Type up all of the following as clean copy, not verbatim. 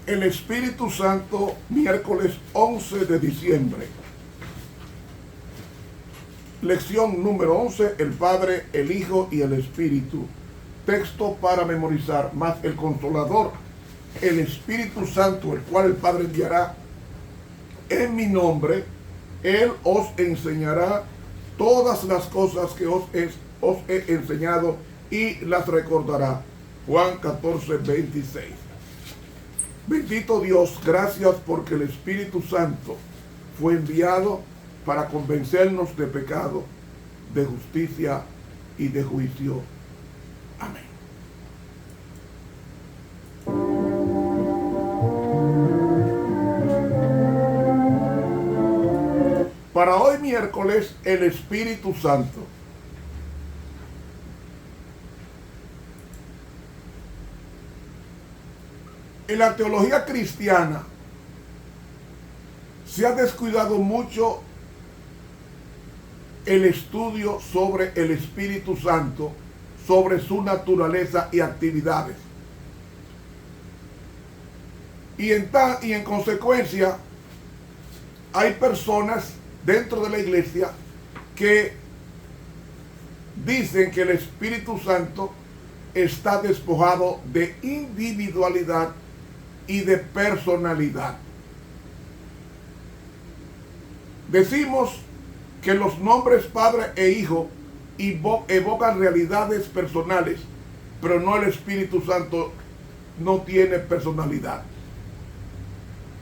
El Espíritu Santo, miércoles 11 de diciembre. Lección número 11, el Padre, el Hijo y el Espíritu. Texto para memorizar, más el Consolador, el Espíritu Santo, el cual el Padre enviará en mi nombre. Él os enseñará todas las cosas que os he enseñado y las recordará. Juan 14, 26. Bendito Dios, gracias porque el Espíritu Santo fue enviado para convencernos de pecado, de justicia y de juicio. Amén. Para hoy miércoles, el Espíritu Santo. En la teología cristiana se ha descuidado mucho el estudio sobre el Espíritu Santo, sobre su naturaleza y actividades. Y en consecuencia, hay personas dentro de la iglesia que dicen que el Espíritu Santo está despojado de individualidad y de personalidad. Decimos que los nombres Padre e Hijo evocan realidades personales, pero no, el Espíritu Santo no tiene personalidad.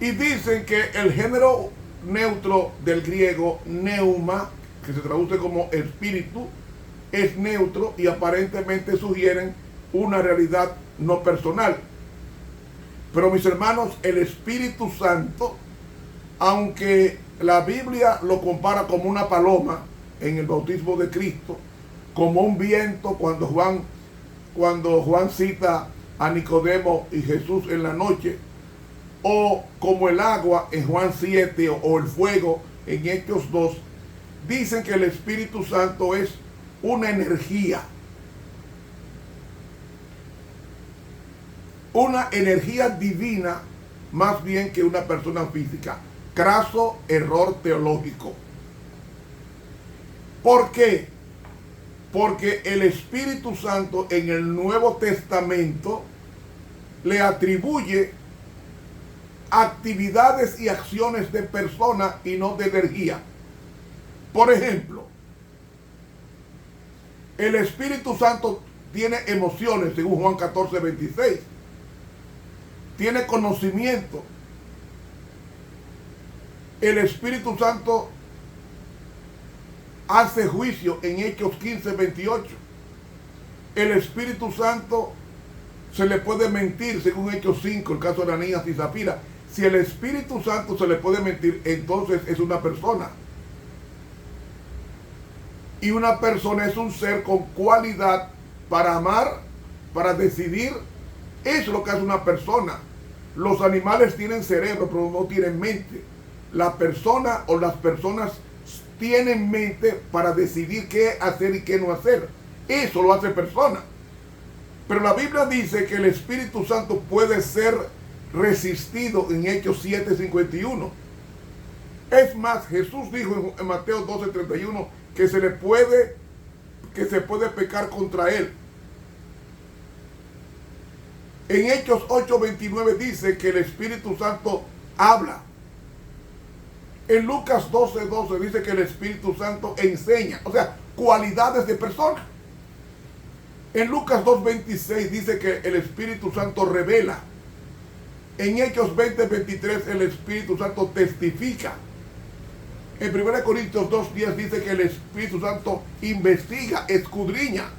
Y dicen que el género neutro del griego pneuma, que se traduce como espíritu, es neutro y aparentemente sugieren una realidad no personal. Pero mis hermanos, el Espíritu Santo, aunque la Biblia lo compara como una paloma en el bautismo de Cristo, como un viento cuando Juan cita a Nicodemo y Jesús en la noche, o como el agua en Juan 7 o el fuego en Hechos 2, dicen que el Espíritu Santo es una energía divina más bien que una persona física. Craso error teológico. ¿Por qué? Porque el Espíritu Santo en el Nuevo Testamento le atribuye actividades y acciones de persona y no de energía. Por ejemplo, el Espíritu Santo tiene emociones, según Juan 14, 26. Tiene conocimiento. El Espíritu Santo hace juicio en Hechos 15, 28. El Espíritu Santo se le puede mentir, según Hechos 5, el caso de Ananías y Zafira. Si el Espíritu Santo se le puede mentir, entonces es una persona. Y una persona es un ser con cualidad para amar, para decidir. Eso es lo que hace una persona. Los animales tienen cerebro, pero no tienen mente. La persona o las personas tienen mente para decidir qué hacer y qué no hacer. Eso lo hace persona. Pero la Biblia dice que el Espíritu Santo puede ser resistido en Hechos 7:51. Es más, Jesús dijo en Mateo 12:31 que se puede pecar contra él. En Hechos 8:29 dice que el Espíritu Santo habla. En Lucas 12:12 dice que el Espíritu Santo enseña, o sea, cualidades de persona. En Lucas 2:26 dice que el Espíritu Santo revela. En Hechos 20:23 el Espíritu Santo testifica. En 1 Corintios 2:10 dice que el Espíritu Santo investiga, escudriña.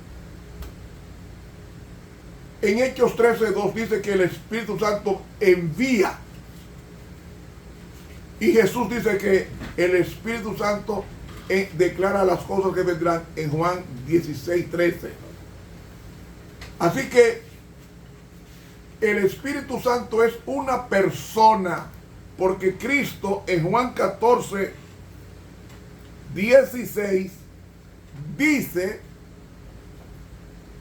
En Hechos 13:2 dice que el Espíritu Santo envía. Y Jesús dice que el Espíritu Santo declara las cosas que vendrán en Juan 16:13. Así que el Espíritu Santo es una persona, porque Cristo en Juan 14:16 dice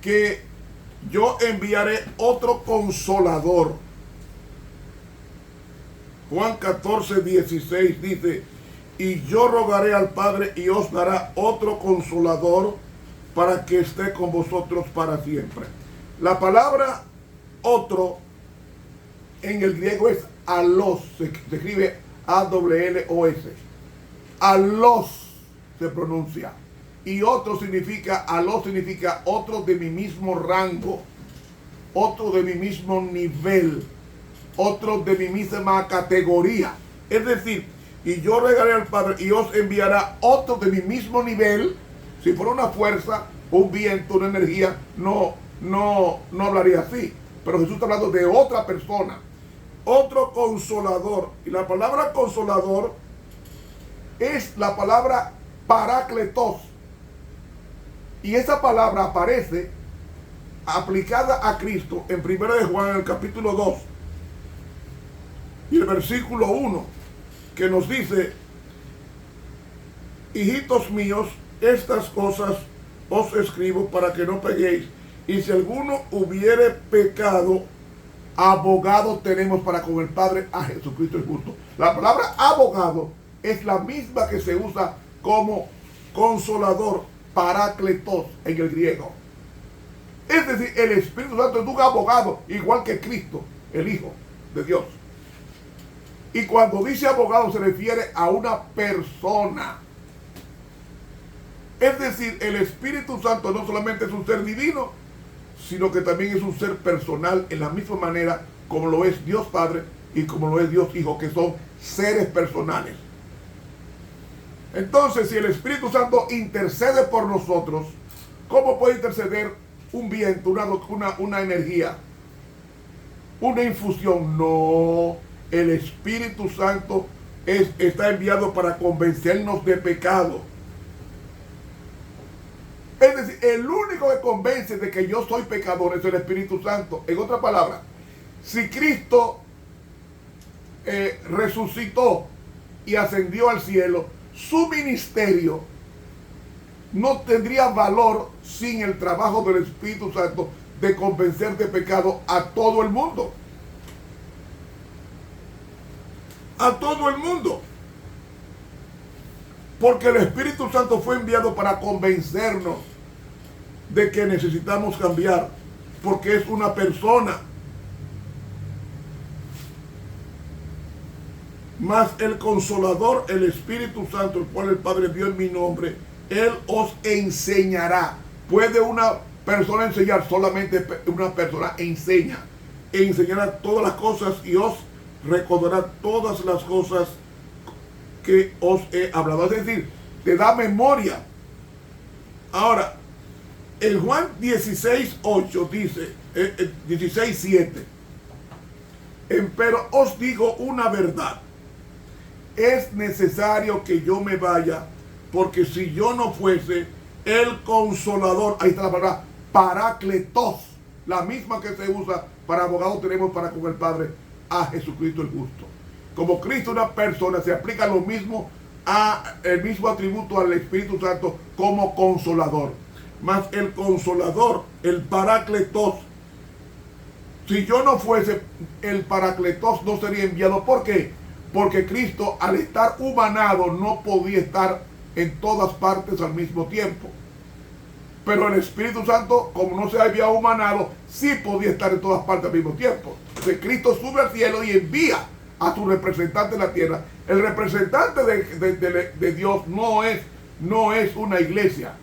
que yo enviaré otro consolador. Juan 14:16 dice: y yo rogaré al Padre y os dará otro consolador para que esté con vosotros para siempre. La palabra otro en el griego es alos, se escribe A-W-L-O-S. Alos se pronuncia. Y otro significa, alos significa otro de mi mismo rango, otro de mi mismo nivel, otro de mi misma categoría. Es decir, y yo regaré al Padre y os enviará otro de mi mismo nivel. Si fuera una fuerza, un viento, una energía, no hablaría así. Pero Jesús está hablando de otra persona, otro consolador. Y la palabra consolador es la palabra parácletos. Y esa palabra aparece aplicada a Cristo en 1 de Juan, en el capítulo 2 y el versículo 1, que nos dice: hijitos míos, estas cosas os escribo para que no peguéis. Y si alguno hubiere pecado, abogado tenemos para con el Padre, a Jesucristo el justo. La palabra abogado es la misma que se usa como consolador, parácletos en el griego. Es decir, el Espíritu Santo es un abogado, igual que Cristo, el Hijo de Dios. Y cuando dice abogado se refiere a una persona. Es decir, el Espíritu Santo no solamente es un ser divino, sino que también es un ser personal, en la misma manera como lo es Dios Padre y como lo es Dios Hijo, que son seres personales. Entonces, si el Espíritu Santo intercede por nosotros, ¿cómo puede interceder un viento, una energía, una infusión? No, el Espíritu Santo está enviado para convencernos de pecado. Es decir, el único que convence de que yo soy pecador es el Espíritu Santo. En otras palabras, si Cristo resucitó y ascendió al cielo, su ministerio no tendría valor sin el trabajo del Espíritu Santo de convencer de pecado a todo el mundo. A todo el mundo. Porque el Espíritu Santo fue enviado para convencernos de que necesitamos cambiar, porque es una persona. Mas el Consolador, el Espíritu Santo, el cual el Padre dio en mi nombre, Él os enseñará. ¿Puede una persona enseñar? Solamente una persona enseña. Enseñará todas las cosas y os recordará todas las cosas que os he hablado. Es decir, te da memoria. Ahora, en Juan 16:8 dice, 16:7, pero os digo una verdad, es necesario que yo me vaya, porque si yo no fuese, el Consolador, ahí está la palabra parácletos, la misma que se usa para abogado tenemos para con el Padre, a Jesucristo el justo. Como Cristo es una persona, se aplica lo mismo, el mismo atributo al Espíritu Santo como Consolador. Mas el Consolador, el parácletos, si yo no fuese, el parácletos no sería enviado. ¿Por qué? Porque Cristo, al estar humanado, no podía estar en todas partes al mismo tiempo. Pero el Espíritu Santo, como no se había humanado, sí podía estar en todas partes al mismo tiempo. Entonces Cristo sube al cielo y envía a su representante en la tierra. El representante de Dios no es una iglesia.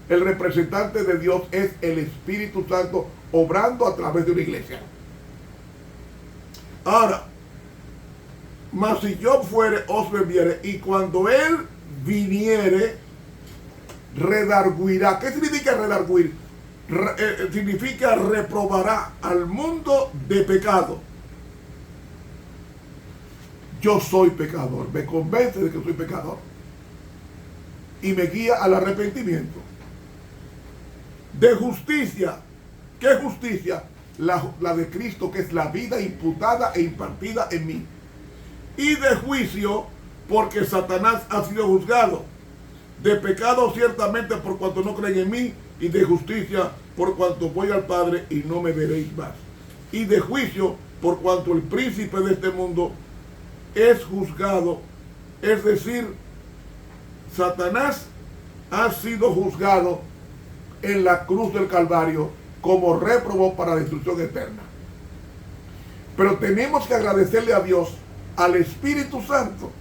El representante de Dios es el Espíritu Santo obrando a través de una iglesia. Ahora, mas si yo fuere, os enviaré, y cuando Él viniere, redarguirá. ¿Qué significa redarguir? Significa reprobará al mundo de pecado. Yo soy pecador, me convence de que soy pecador y me guía al arrepentimiento. De justicia. ¿Qué justicia? La de Cristo, que es la vida imputada e impartida en mí. Y de juicio, porque Satanás ha sido juzgado. De pecado ciertamente por cuanto no creen en mí, y de justicia por cuanto voy al Padre y no me veréis más. Y de juicio por cuanto el príncipe de este mundo es juzgado, es decir, Satanás ha sido juzgado en la cruz del Calvario como réprobo para destrucción eterna. Pero tenemos que agradecerle a Dios, al Espíritu Santo,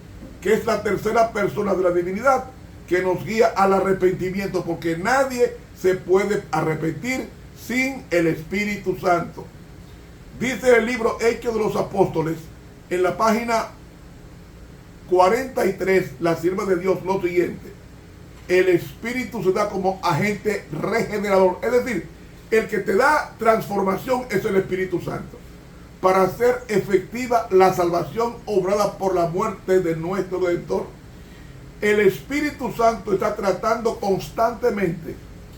que es la tercera persona de la divinidad, que nos guía al arrepentimiento, porque nadie se puede arrepentir sin el Espíritu Santo. Dice el libro Hechos de los Apóstoles, en la página 43, la sierva de Dios, lo siguiente: el Espíritu se da como agente regenerador, es decir, el que te da transformación es el Espíritu Santo, para hacer efectiva la salvación obrada por la muerte de nuestro Redentor. El Espíritu Santo está tratando constantemente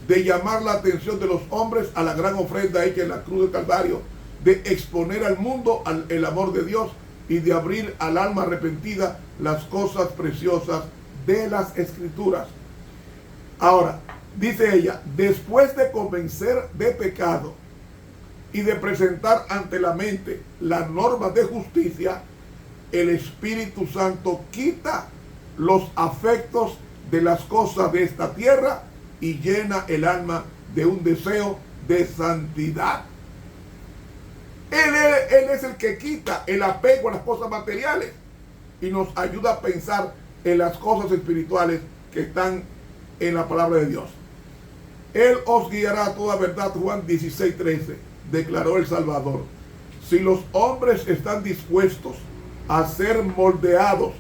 de llamar la atención de los hombres a la gran ofrenda hecha en la cruz del Calvario, de exponer al mundo el amor de Dios y de abrir al alma arrepentida las cosas preciosas de las Escrituras. Ahora, dice ella, después de convencer de pecado y de presentar ante la mente las normas de justicia, el Espíritu Santo quita los afectos de las cosas de esta tierra y llena el alma de un deseo de santidad. Él es el que quita el apego a las cosas materiales y nos ayuda a pensar en las cosas espirituales que están en la palabra de Dios. Él os guiará a toda verdad, Juan 16:13, declaró el Salvador. Si los hombres están dispuestos a ser moldeados,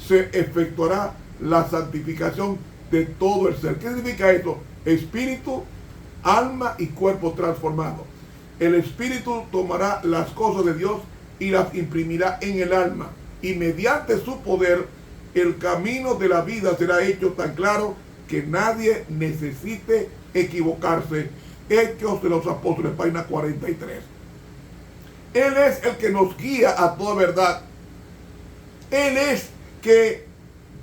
se efectuará la santificación de todo el ser. ¿Qué significa esto? Espíritu, alma y cuerpo transformado. El Espíritu tomará las cosas de Dios y las imprimirá en el alma, y mediante su poder el camino de la vida será hecho tan claro que nadie necesite equivocarse. Hechos de los Apóstoles, página 43. Él es el que nos guía a toda verdad. Él es que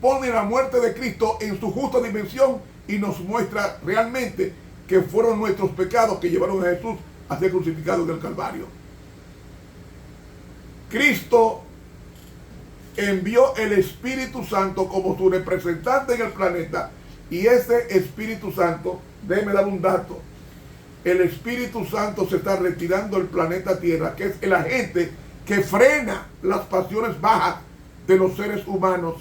pone la muerte de Cristo en su justa dimensión y nos muestra realmente que fueron nuestros pecados que llevaron a Jesús a ser crucificado en el Calvario. Cristo envió el Espíritu Santo como su representante en el planeta, y ese Espíritu Santo, déjeme dar un dato: el Espíritu Santo se está retirando del planeta Tierra, que es el agente que frena las pasiones bajas de los seres humanos.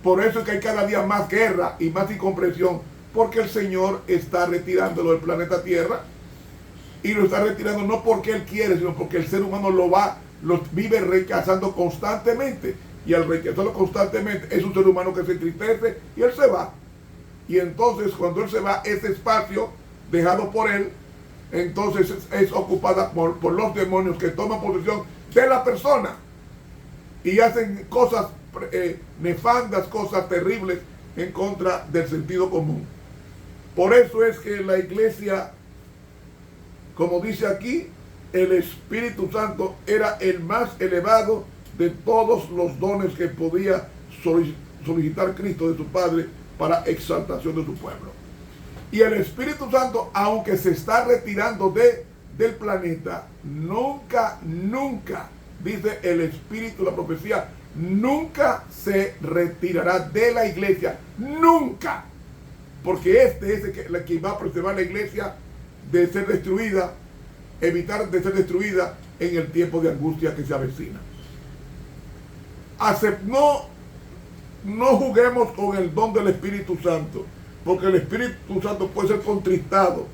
Por eso es que hay cada día más guerra y más incomprensión, porque el Señor está retirándolo del planeta Tierra, y lo está retirando no porque Él quiere, sino porque el ser humano lo vive rechazando constantemente, y al rechazarlo constantemente es un ser humano que se entristece y Él se va. Y entonces cuando Él se va, ese espacio dejado por Él, entonces es ocupada por los demonios que toman posesión de la persona y hacen cosas nefandas, cosas terribles en contra del sentido común. Por eso es que la iglesia, como dice aquí, el Espíritu Santo era el más elevado de todos los dones que podía solicitar Cristo de su Padre para exaltación de su pueblo. Y el Espíritu Santo, aunque se está retirando del planeta, nunca, dice el Espíritu, la profecía, nunca se retirará de la iglesia, nunca, porque este es el que va a preservar la iglesia de ser destruida, evitar de ser destruida en el tiempo de angustia que se avecina. No juguemos con el don del Espíritu Santo, porque el Espíritu Santo puede ser contristado,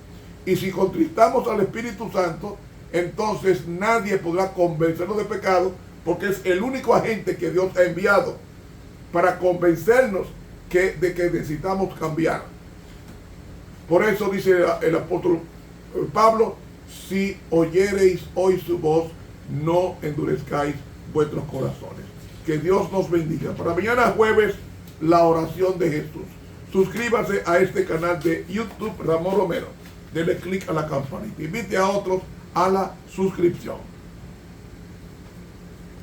y si contristamos al Espíritu Santo, entonces nadie podrá convencernos de pecado, porque es el único agente que Dios ha enviado para convencernos de que necesitamos cambiar. Por eso dice el apóstol Pablo: si oyereis hoy su voz, no endurezcáis vuestros corazones. Que Dios nos bendiga. Para mañana jueves, la oración de Jesús. Suscríbase a este canal de YouTube, Ramón Romero. Dele clic a la campanita. Invite a otros a la suscripción.